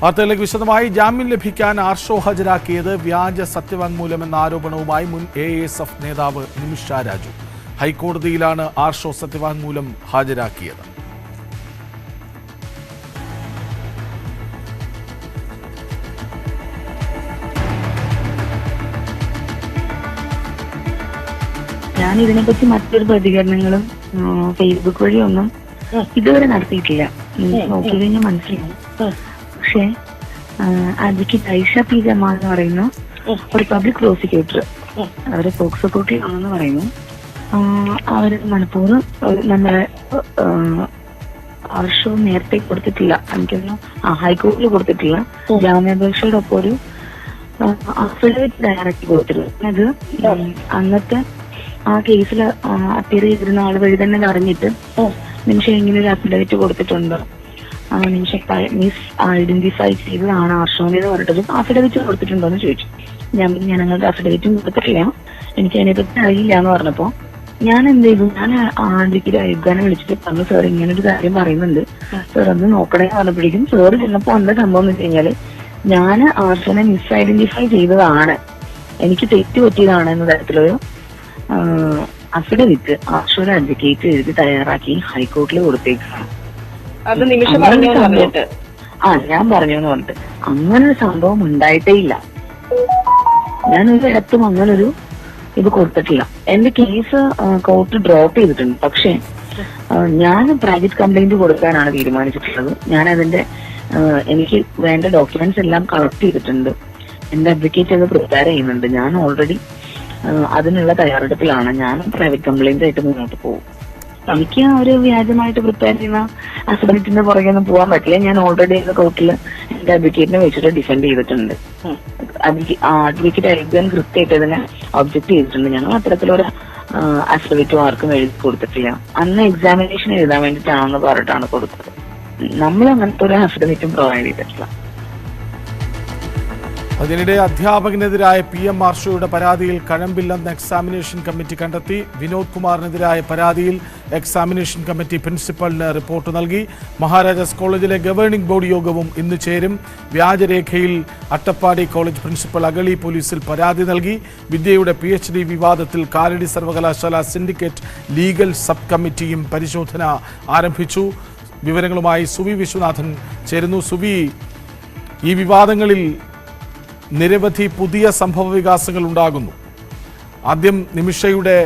വാർത്തകളിലേക്ക് വിശദമായി. ജാമ്യം ലഭിക്കാൻ ആർഷോ ഹാജരാക്കിയത് വ്യാജ സത്യവാങ്മൂലമെന്ന ആരോപണവുമായി മുൻ AASF നേതാവ് നിമിഷ രാജു. ഹൈക്കോടതിയിലാണ് ആർഷോ സത്യവാങ്മൂലം ഹാജരാക്കിയത്. ഞാൻ ഇതിനെപ്പറ്റി മറ്റൊരു പ്രതികരണങ്ങളും ഫേസ്ബുക്ക് വഴിയൊന്നും ഇതുവരെ നടത്തിയിട്ടില്ല. നോക്കി കഴിഞ്ഞാൽ മനസ്സിലാവും. പക്ഷെ അഡ്വക്കേറ്റ് ഐഷ പി ജമാൽ എന്ന് പറയുന്ന ഒരു പബ്ലിക് പ്രോസിക്യൂട്ടർ, അവരെ പോക്സോ കോർട്ടിലാണെന്ന് പറയുന്നു. അവര് മനഃപൂർവ്വം നമ്മളെ ആർഷോ നേരത്തെ കൊടുത്തിട്ടില്ല, എനിക്കൊന്ന് ഹൈക്കോടതിയിൽ കൊടുത്തിട്ടില്ല. ജാമ്യാപേക്ഷയുടെ ഒപ്പം ഒരു അഫിഡവിറ്റ് തയ്യാറാക്കി കൊടുത്തിരുന്നു. അത് അന്നത്തെ ആ കേസിൽ അപ്പിയർ ചെയ്തിരുന്ന ആൾ വഴി തന്നെ അറിഞ്ഞിട്ട് നിമിഷം ഇങ്ങനെ ഒരു അഫിഡവിറ്റ് കൊടുത്തിട്ടുണ്ട്, നിമിഷം മിസ് ഐഡന്റിഫൈ ചെയ്തതാണ് ആർഷോനെ എന്ന് പറഞ്ഞിട്ട് അഫിഡവിറ്റ് കൊടുത്തിട്ടുണ്ടോ എന്ന് ചോദിച്ചു. ഞാൻ ഞങ്ങൾക്ക് അഫിഡവിറ്റും കൊടുത്തിട്ടില്ല, എനിക്ക് അതിനെപ്പറ്റി അറിയില്ല എന്ന് പറഞ്ഞപ്പോ ഞാൻ എന്ത് ചെയ്തു, ഞാൻ ആദ്യക്ക് അയ്യബ്ഖാനെ വിളിച്ചിട്ട് പറഞ്ഞു, സാർ ഇങ്ങനെ ഒരു കാര്യം പറയുന്നുണ്ട്, സാർ ഒന്ന് നോക്കണേ പറഞ്ഞപ്പോഴേക്കും സാറ് ചെന്നപ്പോ എന്താ സംഭവം എന്ന് വെച്ച് കഴിഞ്ഞാല് ഞാൻ ആർഷോനെ മിസ് ഐഡന്റിഫൈ ചെയ്തതാണ്, എനിക്ക് തെറ്റ് പറ്റിയതാണ് എന്ന തരത്തിലൊരു അഫിഡവിറ്റ് ആർഷോയുടെ അഡ്വക്കേറ്റ് എഴുതി തയ്യാറാക്കി ഹൈക്കോടതിയിൽ കൊടുത്തേക്കാണ്. ഞാൻ പറഞ്ഞു എന്ന് പറഞ്ഞിട്ട് അങ്ങനൊരു സംഭവം ഉണ്ടായിട്ടേ ഇല്ല. ഞാനൊരു ഇടത്തും അങ്ങനൊരു ഇത് കൊടുത്തിട്ടില്ല. എന്റെ കേസ് കോർട്ട് ഡ്രോപ്പ് ചെയ്തിട്ടുണ്ട്. പക്ഷെ ഞാൻ പ്രൈവറ്റ് കംപ്ലൈന്റ് കൊടുക്കാനാണ് തീരുമാനിച്ചിട്ടുള്ളത്. ഞാൻ അതിന്റെ എനിക്ക് വേണ്ട ഡോക്യുമെന്റ്സ് എല്ലാം കളക്ട് ചെയ്തിട്ടുണ്ട്. എന്റെ അഡ്വക്കേറ്റ് അത് പ്രിപ്പയർ ചെയ്യുന്നുണ്ട്. ഞാൻ ഓൾറെഡി അതിനുള്ള തയ്യാറെടുപ്പിലാണ്. ഞാൻ പ്രൈവറ്റ് കംപ്ലൈന്റ് ആയിട്ട് മുന്നോട്ട് പോകും. എനിക്ക് ഒരു വ്യാജമായിട്ട് പ്രിപ്പയർ ചെയ്യുന്ന അഫിഡവിറ്റിന്റെ പുറകെ ഒന്നും പോകാൻ പറ്റില്ല. ഞാൻ ഓൾറെഡി കോർട്ടിൽ എന്റെ അഡ്വക്കേറ്റിനെ വെച്ചിട്ട് ഡിഫെൻഡ് ചെയ്തിട്ടുണ്ട്. അഡ്വക്കേറ്റ് അയ്യബ്ഖാൻ കൃത്യമായിട്ട് അതിനെ ഒബ്ജക്ട് ചെയ്തിട്ടുണ്ട്. ഞങ്ങൾ അത്തരത്തിലൊരു അഫിഡവിറ്റും ആർക്കും എഴുതി കൊടുത്തിട്ടില്ല. അന്ന് എക്സാമിനേഷൻ എഴുതാൻ വേണ്ടിയിട്ടാണെന്ന് പറഞ്ഞിട്ടാണ് കൊടുത്തത്. നമ്മൾ അങ്ങനത്തെ ഒരു അഫിഡവിറ്റും പ്രൊവൈഡ് ചെയ്തിട്ടില്ല. അതിനിടെ അധ്യാപകനെതിരായ PM ആർഷോയുടെ പരാതിയിൽ കഴമ്പില്ലെന്ന് എക്സാമിനേഷൻ കമ്മിറ്റി കണ്ടെത്തി. വിനോദ് കുമാറിനെതിരായ പരാതിയിൽ എക്സാമിനേഷൻ കമ്മിറ്റി പ്രിൻസിപ്പലിന് റിപ്പോർട്ട് നൽകി. മഹാരാജാസ് കോളേജിലെ ഗവേണിംഗ് ബോർഡ് യോഗവും ഇന്ന് ചേരും. വ്യാജരേഖയിൽ അട്ടപ്പാടി കോളേജ് പ്രിൻസിപ്പൽ അഗളി പോലീസിൽ പരാതി നൽകി. വിദ്യയുടെ PhD വിവാദത്തിൽ കാലടി സർവകലാശാല സിൻഡിക്കേറ്റ് ലീഗൽ സബ് കമ്മിറ്റിയും പരിശോധന ആരംഭിച്ചു. വിവരങ്ങളുമായി സുവി വിശ്വനാഥൻ ചേരുന്നു. സുവി, ഈ വിവാദങ്ങളിൽ നിരവധി പുതിയ സംഭവ വികാസങ്ങൾ ഉണ്ടാകുന്നു. ആദ്യം നിമിഷയുടെ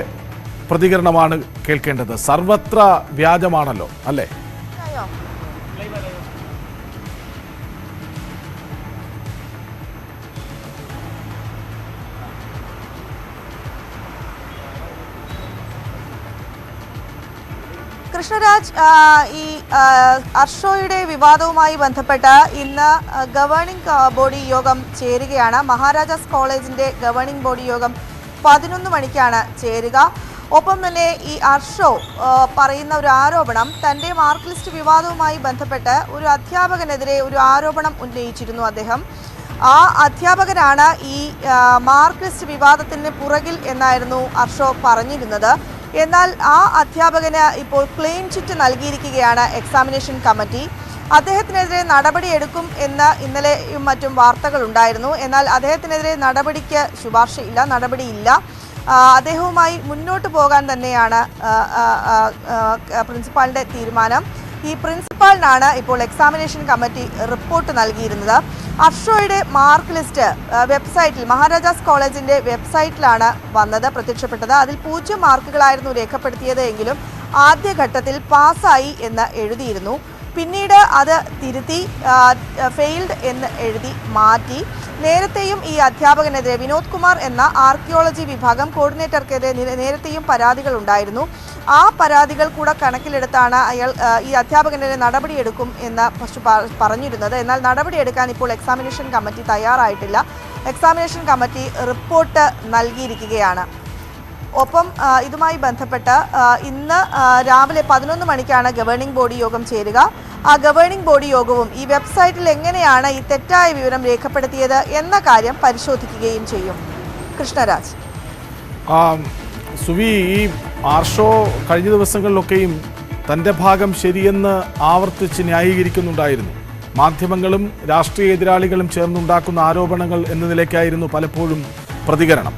പ്രതികരണമാണ് കേൾക്കേണ്ടത്. സർവത്ര വ്യാജമാണല്ലോ, അല്ലേ? കൃഷ്ണരാജ്, ഈ ആർഷോയുടെ വിവാദവുമായി ബന്ധപ്പെട്ട് ഇന്ന് ഗവേണിംഗ് ബോഡി യോഗം ചേരുകയാണ്. മഹാരാജാസ് കോളേജിന്റെ ഗവേണിംഗ് ബോഡി യോഗം 11 മണിക്കാണ് ചേരുക. ഒപ്പം തന്നെ ഈ ആർഷോ പറയുന്ന ഒരു ആരോപണം, തൻ്റെ മാർക്ക് ലിസ്റ്റ് വിവാദവുമായി ബന്ധപ്പെട്ട് ഒരു അധ്യാപകനെതിരെ ഒരു ആരോപണം ഉന്നയിച്ചിരുന്നു അദ്ദേഹം. ആ അധ്യാപകനാണ് ഈ മാർക്ക് ലിസ്റ്റ് വിവാദത്തിന് പുറകിൽ എന്നായിരുന്നു ആർഷോ പറഞ്ഞിരുന്നത്. എന്നാൽ ആ അധ്യാപകന് ഇപ്പോൾ ക്ലെയിം ചിറ്റ് നൽകിയിരിക്കുകയാണ് എക്സാമിനേഷൻ കമ്മിറ്റി. അദ്ദേഹത്തിനെതിരെ നടപടിയെടുക്കും എന്ന് ഇന്നലെയും മറ്റും വാർത്തകളുണ്ടായിരുന്നു. എന്നാൽ അദ്ദേഹത്തിനെതിരെ നടപടിക്ക് ശുപാർശയില്ല, നടപടിയില്ല. അദ്ദേഹവുമായി മുന്നോട്ട് പോകാൻ തന്നെയാണ് പ്രിൻസിപ്പാളിൻ്റെ തീരുമാനം. ഈ പ്രിൻസിപ്പാളിനാണ് ഇപ്പോൾ എക്സാമിനേഷൻ കമ്മിറ്റി റിപ്പോർട്ട് നൽകിയിരുന്നത്. ആർഷോയുടെ മാർക്ക് ലിസ്റ്റ് വെബ്സൈറ്റിൽ, മഹാരാജാസ് കോളേജിൻ്റെ വെബ്സൈറ്റിലാണ് പ്രത്യക്ഷപ്പെട്ടത്. അതിൽ 0 മാർക്കുകളായിരുന്നു രേഖപ്പെടുത്തിയത് എങ്കിലും ആദ്യഘട്ടത്തിൽ പാസ്സായി എന്ന് എഴുതിയിരുന്നു. പിന്നീട് അത് തിരുത്തി ഫെയിൽഡ് എന്ന് എഴുതി മാറ്റി. നേരത്തെയും ഈ അധ്യാപകനെതിരെ, വിനോദ് കുമാർ എന്ന ആർക്കിയോളജി വിഭാഗം കോർഡിനേറ്റർക്കെതിരെ നേരത്തെയും പരാതികൾ ഉണ്ടായിരുന്നു. ആ പരാതികൾ കൂടെ കണക്കിലെടുത്താണ് ഈ അധ്യാപകനെതിരെ നടപടിയെടുക്കും എന്ന് പറഞ്ഞിരുന്നത്. എന്നാൽ നടപടിയെടുക്കാൻ ഇപ്പോൾ എക്സാമിനേഷൻ കമ്മിറ്റി തയ്യാറായിട്ടില്ല. എക്സാമിനേഷൻ കമ്മിറ്റി റിപ്പോർട്ട് നൽകിയിരിക്കുകയാണ്. ഒപ്പം ഇതുമായി ബന്ധപ്പെട്ട് ഇന്ന് രാവിലെ 11 മണിക്കാണ് ഗവേണിംഗ് ബോഡി യോഗം ചേരുക. ആ ഗവേണിംഗ് ബോഡി യോഗവും ഈ വെബ്സൈറ്റിൽ എങ്ങനെയാണ് ഈ തെറ്റായ വിവരം രേഖപ്പെടുത്തിയത് എന്ന കാര്യം പരിശോധിക്കുകയും ചെയ്യും. കൃഷ്ണരാജ്. സുവി, ഈ ആർഷോ കഴിഞ്ഞ ദിവസങ്ങളിലൊക്കെയും തൻ്റെ ഭാഗം ശരിയെന്ന് ആവർത്തിച്ച് ന്യായീകരിക്കുന്നുണ്ടായിരുന്നു. മാധ്യമങ്ങളും രാഷ്ട്രീയ എതിരാളികളും ചേർന്നുണ്ടാക്കുന്ന ആരോപണങ്ങൾ എന്ന നിലയ്ക്കായിരുന്നു പലപ്പോഴും പ്രതികരണം.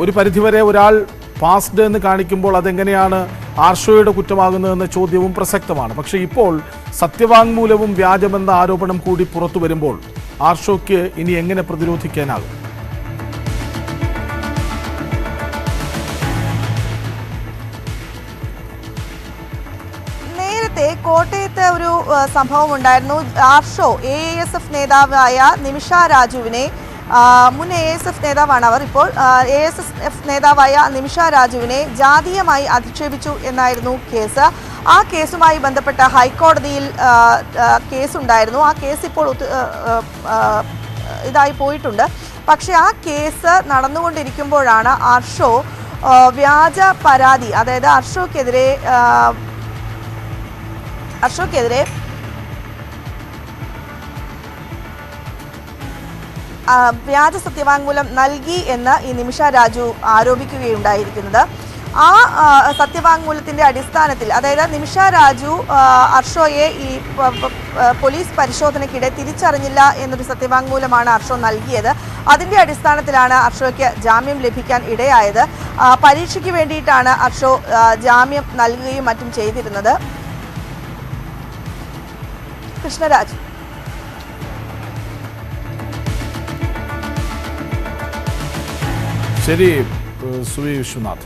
ഒരു പരിധിവരെ ഒരാൾ പാസ്ഡ് എന്ന് കാണിക്കുമ്പോൾ അതെങ്ങനെയാണ് ആർഷോയുടെ കുറ്റമാകുന്നതെന്ന ചോദ്യവും പ്രസക്തമാണ്. പക്ഷേ ഇപ്പോൾ സത്യവാങ്മൂലവും വ്യാജമെന്ന ആരോപണം കൂടി പുറത്തു വരുമ്പോൾ ആർഷോയ്ക്ക് ഇനി എങ്ങനെ പ്രതിരോധിക്കാനാകും? കോട്ടയത്ത് ഒരു സംഭവം ഉണ്ടായിരുന്നു. ആർഷോ AASF നേതാവായ നിമിഷ രാജുവിനെ, മുൻ AASF നേതാവാണ് അവർ, ഇപ്പോൾ AASF നേതാവായ നിമിഷ രാജുവിനെ ജാതീയമായി അധിക്ഷേപിച്ചു എന്നായിരുന്നു കേസ്. ആ കേസുമായി ബന്ധപ്പെട്ട ഹൈക്കോടതിയിൽ കേസുണ്ടായിരുന്നു. ആ കേസ് ഇപ്പോൾ ഇതായി പോയിട്ടുണ്ട്. പക്ഷേ ആ കേസ് നടന്നുകൊണ്ടിരിക്കുമ്പോഴാണ് ആർഷോ വ്യാജ പരാതി, അതായത് അർഷോക്കെതിരെ വ്യാജ സത്യവാങ്മൂലം നൽകി എന്ന് ഈ നിമിഷ രാജു ആരോപിക്കുകയുണ്ടായിരിക്കുന്നത്. ആ സത്യവാങ്മൂലത്തിന്റെ അടിസ്ഥാനത്തിൽ, അതായത് നിമിഷ രാജു അർഷോയെ ഈ പോലീസ് പരിശോധനയ്ക്കിടെ തിരിച്ചറിഞ്ഞില്ല എന്നൊരു സത്യവാങ്മൂലമാണ് അർഷോ നൽകിയത്. അതിന്റെ അടിസ്ഥാനത്തിലാണ് അർഷോയ്ക്ക് ജാമ്യം ലഭിക്കാൻ ഇടയായത്. പരീക്ഷയ്ക്ക് വേണ്ടിയിട്ടാണ് അർഷോ ജാമ്യം നൽകുകയും മറ്റും ചെയ്തിരുന്നത്. കൃഷ്ണരാജ്. ശരി, സുവി വിശ്വനാഥ്.